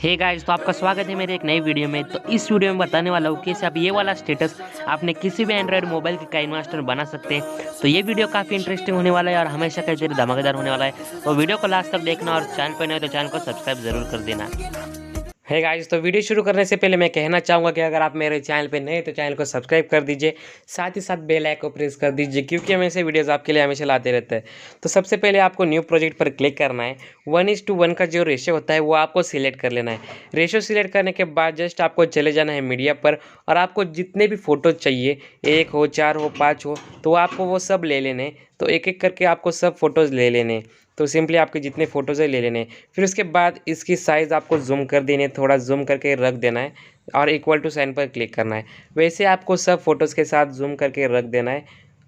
Hey guys, तो आपका स्वागत है मेरे एक नई वीडियो में। तो इस वीडियो में बताने वाला हूँ कैसे आप ये वाला स्टेटस आपने किसी भी एंड्रॉयड मोबाइल के काइनमास्टर बना सकते हैं। तो ये वीडियो काफ़ी इंटरेस्टिंग होने वाला है और हमेशा की तरह धमाकेदार होने वाला है। तो वीडियो को लास्ट तक देखना और चैनल पर नए हो तो चैनल को सब्सक्राइब जरूर कर देना। है गाइस, तो वीडियो शुरू करने से पहले मैं कहना चाहूँगा कि अगर आप मेरे चैनल पे नए हैं तो चैनल को सब्सक्राइब कर दीजिए, साथ ही साथ बेल आइकन को प्रेस कर दीजिए क्योंकि हम ऐसे वीडियोस आपके लिए हमेशा लाते रहते हैं। तो सबसे पहले आपको न्यू प्रोजेक्ट पर क्लिक करना है। 1:1 का जो रेशियो होता है वो आपको सिलेक्ट कर लेना है। रेशियो सिलेक्ट करने के बाद जस्ट आपको चले जाना है मीडिया पर और आपको जितने भी फ़ोटो चाहिए, 1 हो, 4 हो, 5 हो, तो आपको वो सब ले लेने हैं। तो एक एक करके आपको सब फ़ोटोज़ ले लेने हैं। तो सिंपली आपके जितने फ़ोटोज़ है ले लेने हैं। फिर उसके बाद इसकी साइज़ आपको ज़ूम कर देनी है, थोड़ा ज़ूम करके रख देना है और इक्वल टू साइन पर क्लिक करना है। वैसे आपको सब फ़ोटोज़ के साथ ज़ूम करके रख देना है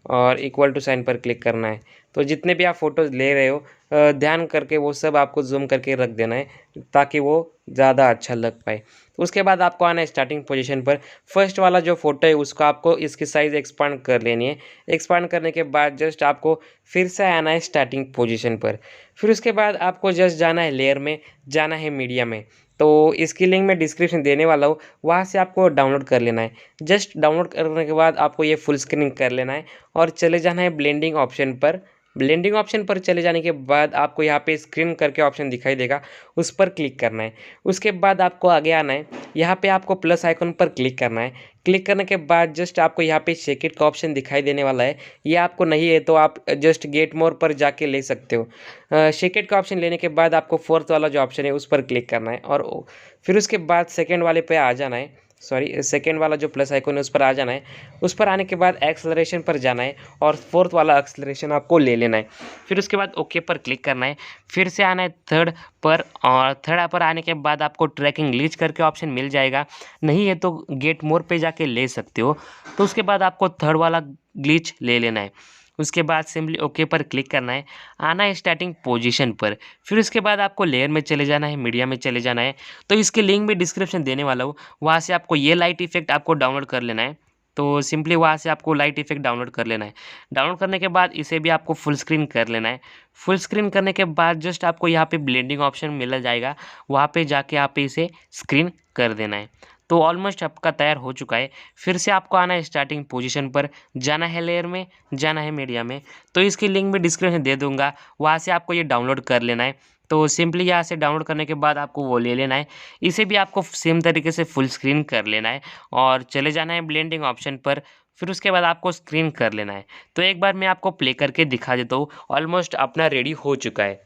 और इक्वल टू साइन पर क्लिक करना है। तो जितने भी आप फ़ोटोज़ ले रहे हो ध्यान करके वो सब आपको ज़ूम करके रख देना है ताकि वो ज़्यादा अच्छा लग पाए। तो उसके बाद आपको आना है स्टार्टिंग पोजीशन पर। फर्स्ट वाला जो फ़ोटो है उसको आपको इसकी साइज़ एक्सपांड कर लेनी है। एक्सपांड करने के बाद जस्ट आपको फिर से आना है स्टार्टिंग पोजीशन पर। फिर उसके बाद आपको जस्ट जाना है लेयर में, जाना है मीडिया में। तो इसकी लिंक मैं डिस्क्रिप्शन देने वाला हूँ, वहाँ से आपको डाउनलोड कर लेना है। जस्ट डाउनलोड करने के बाद आपको ये फुल स्क्रीन कर लेना है और चले जाना है ब्लेंडिंग ऑप्शन पर। ब्लेंडिंग ऑप्शन पर चले जाने के बाद आपको यहाँ पे स्क्रीन करके ऑप्शन दिखाई देगा, उस पर क्लिक करना है। उसके बाद आपको आगे आना है, यहाँ पे आपको प्लस आइकन पर क्लिक करना है। क्लिक करने के बाद जस्ट आपको यहाँ पे शेक इट का ऑप्शन दिखाई देने वाला है। ये आपको नहीं है तो आप जस्ट गेट मोर पर जाके ले सकते हो। शेक इट का ऑप्शन लेने के बाद आपको फोर्थ वाला जो ऑप्शन है उस पर क्लिक करना है और फिर उसके बाद सेकेंड वाले पे आ जाना है। सेकेंड वाला जो प्लस आइकन है उस पर आ जाना है। उस पर आने के बाद एक्सेलरेशन पर जाना है और फोर्थ वाला एक्सेलरेशन आपको ले लेना है। फिर उसके बाद ओके पर क्लिक करना है। फिर से आना है थर्ड पर और थर्ड पर आने के बाद आपको ट्रैकिंग ग्लिच करके ऑप्शन मिल जाएगा, नहीं है तो गेट मोर पे जाके ले सकते हो। तो उसके बाद आपको थर्ड वाला ग्लिच ले लेना है। उसके बाद सिंपली ओके पर क्लिक करना है, आना है स्टार्टिंग पोजीशन पर। फिर उसके बाद आपको लेयर में चले जाना है, मीडिया में चले जाना है। तो इसके लिंक भी डिस्क्रिप्शन देने वाला हूँ, वहाँ से आपको ये लाइट इफेक्ट आपको डाउनलोड कर लेना है। तो सिंपली वहाँ से आपको लाइट इफेक्ट डाउनलोड कर लेना है। डाउनलोड करने के बाद इसे भी आपको फुल स्क्रीन कर लेना है। फुल स्क्रीन करने के बाद जस्ट आपको यहाँ पे ब्लेंडिंग ऑप्शन मिल जाएगा, वहाँ पे जाके आप इसे स्क्रीन कर देना है। तो ऑलमोस्ट आपका तैयार हो चुका है। फिर से आपको आना है स्टार्टिंग पोजीशन पर, जाना है लेयर में, जाना है मीडिया में। तो इसकी लिंक भी डिस्क्रिप्शन दे दूंगा, वहाँ से आपको ये डाउनलोड कर लेना है। तो सिंपली यहाँ से डाउनलोड करने के बाद आपको वो ले लेना है। इसे भी आपको सेम तरीके से फुल स्क्रीन कर लेना है और चले जाना है ब्लेंडिंग ऑप्शन पर। फिर उसके बाद आपको स्क्रीन कर लेना है। तो एक बार मैं आपको प्ले करके दिखा देता हूँ। ऑलमोस्ट अपना रेडी हो चुका है।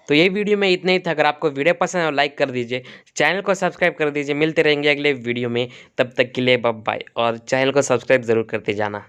तो ये वीडियो में इतना ही था। अगर आपको वीडियो पसंद है लाइक कर दीजिए, चैनल को सब्सक्राइब कर दीजिए। मिलते रहेंगे अगले वीडियो में, तब तक के लिए बाय बाय और चैनल को सब्सक्राइब ज़रूर करते जाना।